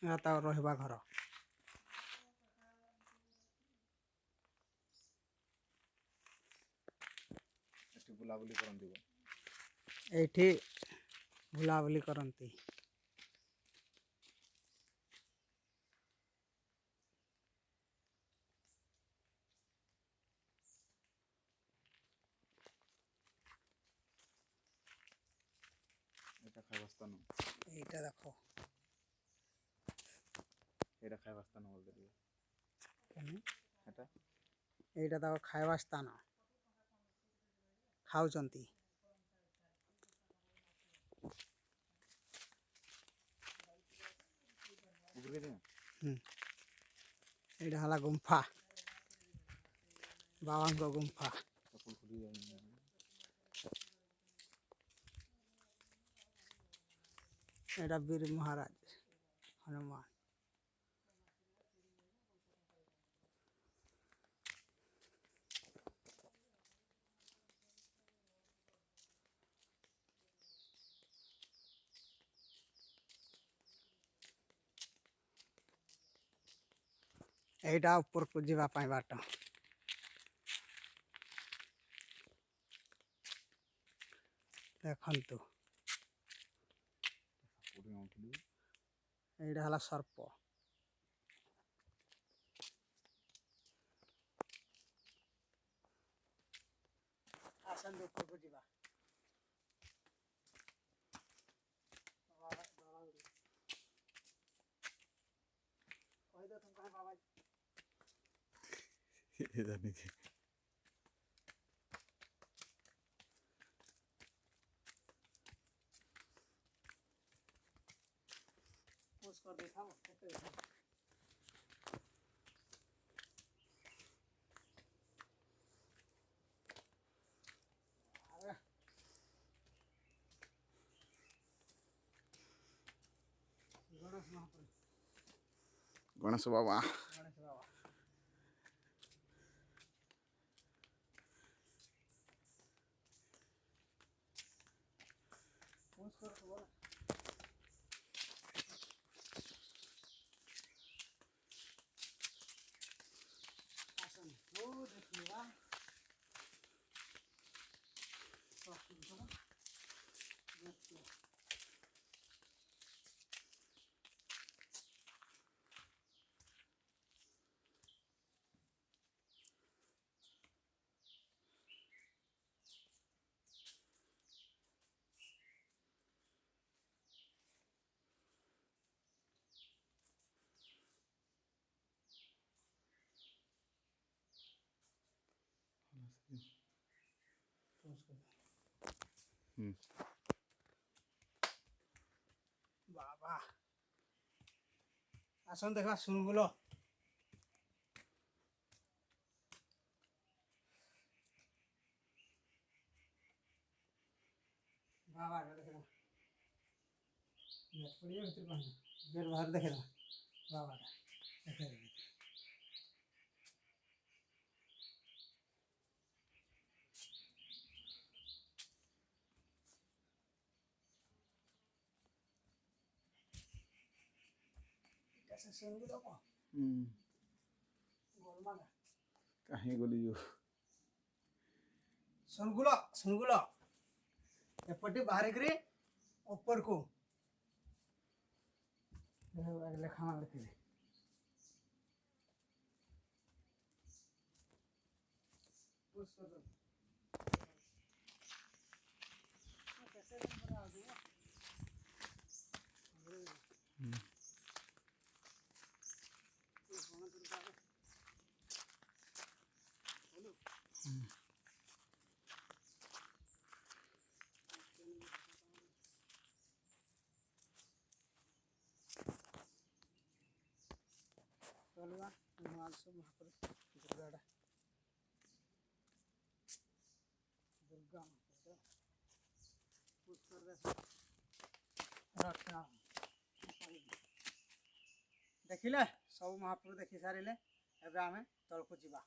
ତା ରହିବା ଘର। ଏଠି ବୁଲାବୁଲି କରନ୍ତି। ଏଇଠି ବୁଲାବୁଲି କରନ୍ତି। ଏଇଟା ଖାଇବା ସ୍ଥାନ। ଏଇଟା ଦେଖ। ଏଇଟା ଖାଇବା ସ୍ଥାନ ବୋଧେ। ଏଟା ଏଇଟା ତାଙ୍କ ଖାଇବା ସ୍ଥାନ। ଖାଉଛନ୍ତି। ଏଇଟା ହେଲା ଗୁମ୍ଫା। ବାବାଙ୍କ ଗୁମ୍ଫା। ଏଇଟା ବୀର ମହାରାଜ ହନୁମାନ। ଏଇଟା ଉପରକୁ ଯିବା ପାଇଁ ବାଟ। ଦେଖନ୍ତୁ। ଏଇଟା ହେଲା ସର୍ପ। ଆସନ୍ତୁ ଉପରକୁ ଯିବା। ଗଣେଶ ବାବା। ବାବା ଆସନ୍ତୁ ଦେଖିବା ଶୁଣୁଗୁଲ। ବାବା ଦେଖ ବାହାର ଦେଖ ବାବା କାହିଁ ଗଲି ଶୁଣଗୁଲ ଏପଟେ ବାହାରିକିରି ଉପରକୁ ଲେଖା ଲେଖିଲେ चलवा दुर्गा देखिले सब महाप्रभु देखि सारे एबे आमे तलको जीवा।